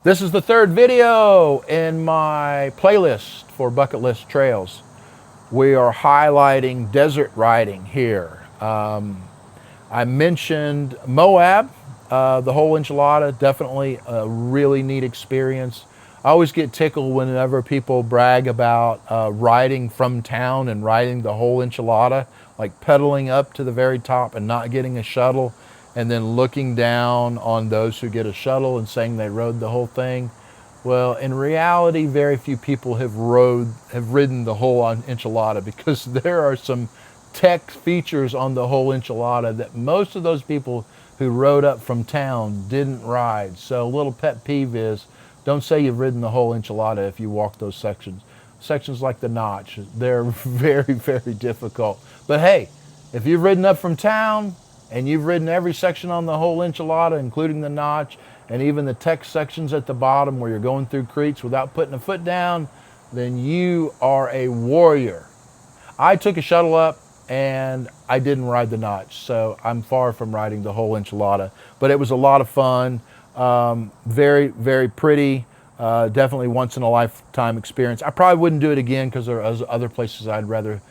This is the third video in my playlist for bucket list trails. We are highlighting desert riding here. I mentioned Moab, the whole enchilada, definitely a really neat experience. I always get tickled whenever people brag about riding from town and riding the whole enchilada, like pedaling up to the very top and not getting a shuttle, and then looking down on those who get a shuttle and saying they rode the whole thing. Well, in reality, very few people have ridden the whole enchilada, because there are some tech features on the whole enchilada that most of those people who rode up from town didn't ride. So a little pet peeve is, don't say you've ridden the whole enchilada if you walk those sections. Sections like the Notch, they're very, very difficult. But hey, if you've ridden up from town, and you've ridden every section on the whole enchilada, including the Notch, and even the tech sections at the bottom where you're going through creeks without putting a foot down, then you are a warrior. I took a shuttle up and I didn't ride the Notch, so I'm far from riding the whole enchilada. But it was a lot of fun, very, very pretty, definitely once in a lifetime experience. I probably wouldn't do it again because there are other places I'd rather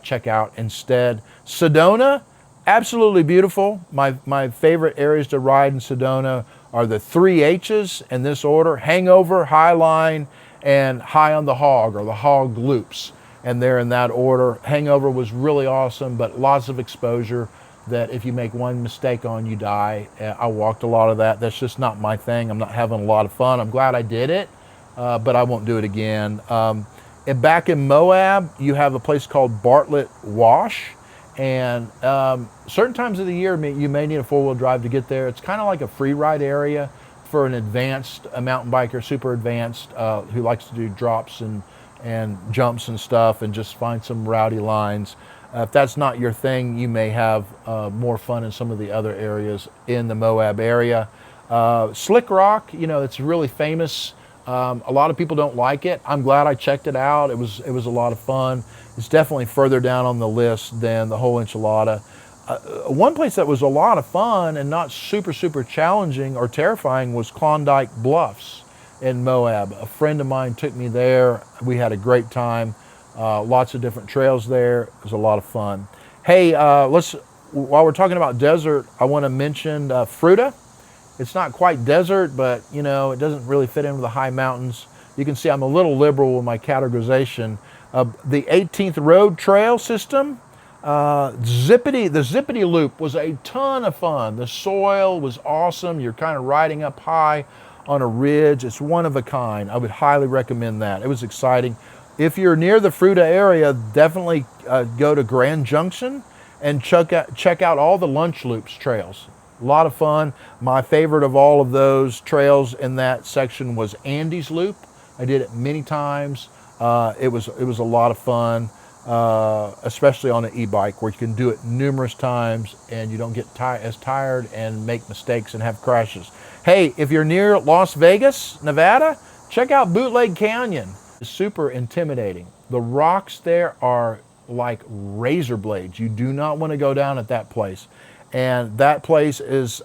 check out instead. Sedona, absolutely beautiful. My favorite areas to ride in Sedona are the 3 H's in this order: Hangover, Highline, and High on the Hog, or the Hog Loops. And they're in that order. Hangover was really awesome, but lots of exposure that if you make one mistake on, you die. I walked a lot of that. That's just not my thing. I'm not having a lot of fun. I'm glad I did it, but I won't do it again. And back in Moab, you have a place called Bartlett Wash. And certain times of the year, you may need a four-wheel drive to get there. It's kind of like a free ride area for an advanced mountain biker, super advanced, who likes to do drops and jumps and stuff and just find some rowdy lines. If that's not your thing, you may have more fun in some of the other areas in the Moab area. Slick Rock, it's really famous. A lot of people don't like it. I'm glad I checked it out. It was a lot of fun. It's definitely further down on the list than the whole enchilada. One place that was a lot of fun and not super, super challenging or terrifying was Klondike Bluffs in Moab. A friend of mine took me there. We had a great time. Lots of different trails there. It was a lot of fun. Hey, while we're talking about desert, I want to mention Fruita. It's not quite desert, but it doesn't really fit in with the high mountains. You can see I'm a little liberal with my categorization. The 18th Road Trail System, the Zippity Loop was a ton of fun. The soil was awesome. You're kind of riding up high on a ridge. It's one of a kind. I would highly recommend that. It was exciting. If you're near the Fruita area, definitely go to Grand Junction and check out all the Lunch Loops trails. A lot of fun. My favorite of all of those trails in that section was Andy's Loop. I did it many times. It was a lot of fun, especially on an e-bike, where you can do it numerous times and you don't get as tired and make mistakes and have crashes. Hey, if you're near Las Vegas, Nevada, check out Bootleg Canyon. It's super intimidating. The rocks there are like razor blades. You do not want to go down at that place. And that place is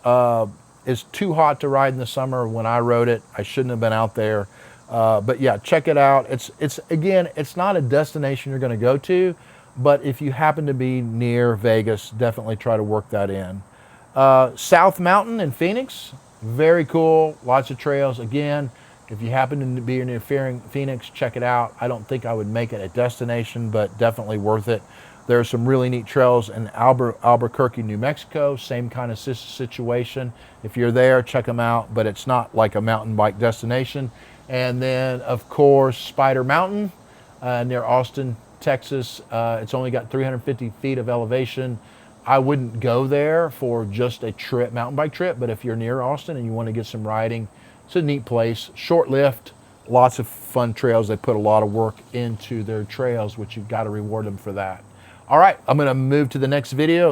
too hot to ride in the summer. When I rode it, I shouldn't have been out there. But yeah, check it out. It's not a destination you're going to go to, but if you happen to be near Vegas, definitely try to work that in. South Mountain in Phoenix, very cool. Lots of trails. Again, if you happen to be near Phoenix, check it out. I don't think I would make it a destination, but definitely worth it. There are some really neat trails in Albuquerque, New Mexico. Same kind of situation. If you're there, check them out, but it's not like a mountain bike destination. And then, of course, Spider Mountain near Austin, Texas. It's only got 350 feet of elevation. I wouldn't go there for just a trip, mountain bike trip, but if you're near Austin and you want to get some riding, it's a neat place. Short lift, lots of fun trails. They put a lot of work into their trails, which you've got to reward them for that. All right, I'm going to move to the next video.